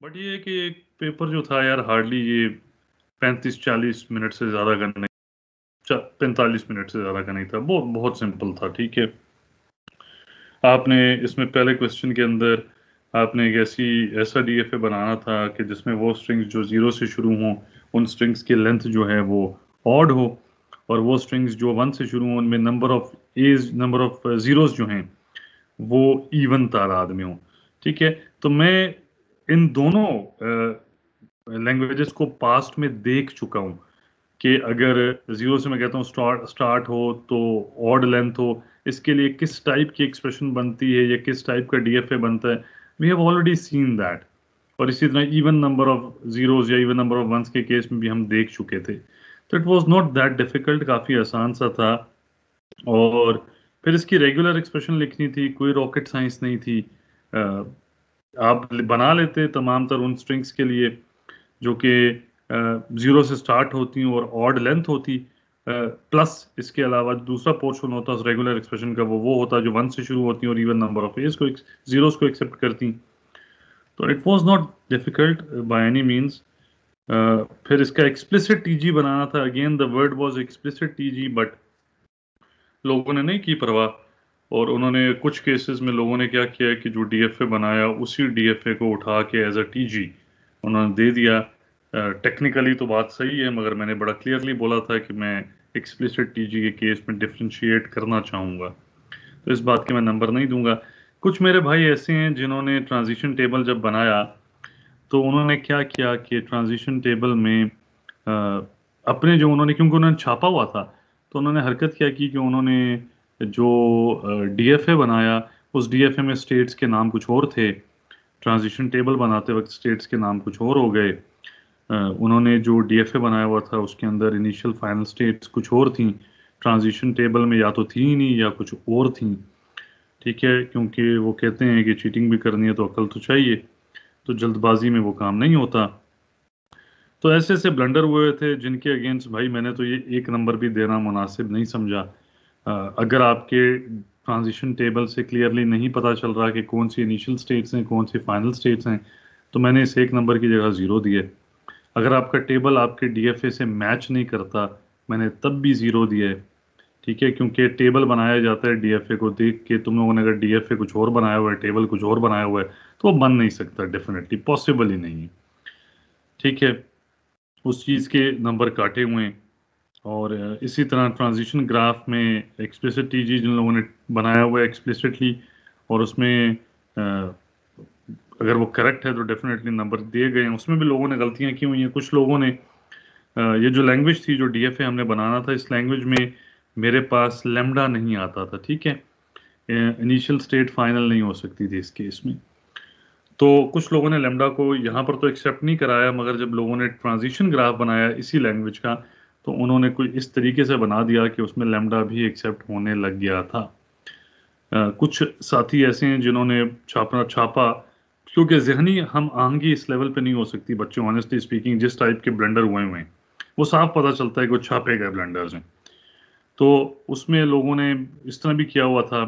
But ये है कि एक पेपर जो था यार, हार्डली ये 35-40 मिनट से ज़्यादा का नहीं, 45 मिनट से ज़्यादा का नहीं था। वो बहुत सिंपल था, ठीक है। आपने इसमें पहले क्वेश्चन के अंदर आपने एक ऐसा डीएफए बनाना था कि जिसमें वो स्ट्रिंग्स जो जीरो से शुरू हों, उन स्ट्रिंग्स की लेंथ जो है वो ऑड हो, और वो स्ट्रिंग्स जो वन से शुरू हों उनमें नंबर ऑफ जीरोस जो हैं वो इवन तादाद में हो, ठीक है। तो मैं इन दोनों लैंग्वेजेस को पास्ट में देख चुका हूँ कि अगर जीरो से मैं कहता हूँ स्टार्ट हो तो ऑड लेंथ हो, इसके लिए किस टाइप की एक्सप्रेशन बनती है या किस टाइप का डीएफए बनता है। We have already seen that. और इसी तरह इवन नंबर ऑफ जीरोस या इवन नंबर ऑफ वंस के केस में भी हम देख चुके थे। तो it was not that difficult, काफ़ी आसान सा था। और फिर इसकी रेगुलर एक्सप्रेशन लिखनी थी, कोई रॉकेट साइंस नहीं थी। अ, आप बना लेते तमाम तर उन स्ट्रिंग्स के लिए जो कि जीरो से स्टार्ट होती और ऑड लेंथ होती, प्लस इसके अलावा दूसरा पोर्शन होता है रेगुलर एक्सप्रेशन का, वो होता जो वन से शुरू होती और इवन नंबर ऑफ एज को जीरोस को एक्सेप्ट करती। तो it was not difficult by any means. फिर इसका एक्सप्लिसिट टीजी बनाना था। Again the word was explicit TG, but लोगों ने नहीं की परवाह, और उन्होंने कुछ केसेस में लोगों ने क्या किया कि जो डीएफए बनाया उसी डीएफए को उठा के एज अ टीजी उन्होंने दे दिया। टेक्निकली तो बात सही है, मगर मैंने बड़ा क्लियरली बोला था कि मैं एक्सप्लिसिट टीजी के केस में डिफ्रेंशिएट करना चाहूँगा, तो इस बात के मैं नंबर नहीं दूंगा। कुछ मेरे भाई ऐसे हैं जिन्होंने ट्रांजिशन टेबल जब बनाया तो उन्होंने क्या किया कि ट्रांजिशन टेबल में अपने जो उन्होंने, क्योंकि उन्होंने छापा हुआ था, तो उन्होंने हरकत क्या की कि उन्होंने जो डीएफए बनाया उस डीएफए में स्टेट्स के नाम कुछ और थे। ट्रांजिशन टेबल बनाते वक्त स्टेट्स के नाम कुछ और हो गए। उन्होंने जो डीएफए बनाया हुआ था उसके अंदर इनिशियल फाइनल स्टेट्स कुछ और थी, ट्रांजिशन टेबल में या तो थी ही नहीं या कुछ और थी, ठीक है। क्योंकि वो कहते हैं कि चीटिंग भी करनी है तो अक्ल तो चाहिए, तो जल्दबाजी में वो काम नहीं होता। तो ऐसे ऐसे ब्लंडर हुए थे जिनके अगेंस्ट भाई मैंने तो ये एक नंबर भी देना मुनासिब नहीं समझा। अगर आपके ट्रांजिशन टेबल से क्लियरली नहीं पता चल रहा कि कौन सी इनिशियल स्टेट्स हैं कौन सी फाइनल स्टेट्स हैं, तो मैंने इस एक नंबर की जगह ज़ीरो दिए। अगर आपका टेबल आपके डीएफए से मैच नहीं करता, मैंने तब भी ज़ीरो दिया है, ठीक है। क्योंकि टेबल बनाया जाता है डीएफए को देख के। तुम लोगों ने अगर डीएफए कुछ और बनाया हुआ है, टेबल कुछ और बनाया हुआ है, तो वो बन नहीं सकता, डेफिनेटली पॉसिबल ही नहीं है, ठीक है। उस चीज़ के नंबर काटे हुए हैं। और इसी तरह ट्रांजिशन ग्राफ में एक्सप्लिसिट टीजी जिन लोगों ने बनाया हुआ है एक्सप्लिसिटली, और उसमें अगर वो करेक्ट है तो डेफिनेटली नंबर दिए गए हैं। उसमें भी लोगों ने गलतियां की हुई हैं। कुछ लोगों ने ये जो लैंग्वेज थी जो डीएफए हमने बनाना था, इस लैंग्वेज में मेरे पास लेमडा नहीं आता था, ठीक है। इनिशियल स्टेट फाइनल नहीं हो सकती थी इस केस में। तो कुछ लोगों ने लेमडा को यहाँ पर तो एक्सेप्ट नहीं कराया, मगर जब लोगों ने ट्रांजिशन ग्राफ बनाया इसी लैंग्वेज का, तो उन्होंने कोई इस तरीके से बना दिया कि उसमें लेमडा भी एक्सेप्ट होने लग गया था। कुछ साथी ऐसे हैं जिन्होंने छापा छापा, क्योंकि जहनी हम आहंगी इस लेवल पे नहीं हो सकती बच्चों, ऑनेस्टली स्पीकिंग जिस टाइप के ब्लेंडर हुए हैं वो साफ पता चलता है कि वो छापे गए ब्लेंडर्स हैं। तो उसमें लोगों ने इस तरह भी किया हुआ था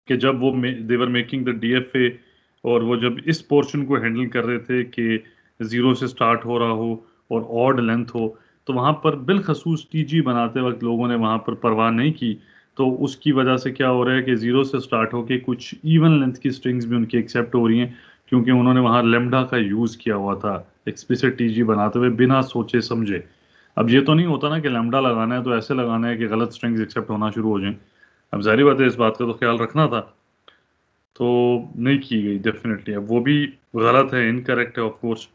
कि जब वो देवर मेकिंग द डीएफए, और वो जब इस पोर्शन को हैंडल कर रहे थे कि जीरो से स्टार्ट हो रहा हो और ऑड लेंथ हो, तो वहां पर बिलखसूस टीजी बनाते वक्त लोगों ने वहां पर परवाह नहीं की। तो उसकी वजह से क्या हो रहा है कि जीरो से स्टार्ट होके कुछ इवन लेंथ की स्ट्रिंग्स भी उनकी एक्सेप्ट हो रही हैं, क्योंकि उन्होंने वहां लेमडा का यूज किया हुआ था एक्सप्लिसिट टीजी बनाते हुए बिना सोचे समझे। अब ये तो नहीं होता ना कि लेमडा लगाना है तो ऐसे लगाना है कि गलत स्ट्रिंग्स एक्सेप्ट होना शुरू हो जाएं। अब जाहिर बात है इस बात का तो ख्याल रखना था, तो नहीं की गई डेफिनेटली। अब वो भी गलत है, इनकरेक्ट है ऑफ कोर्स,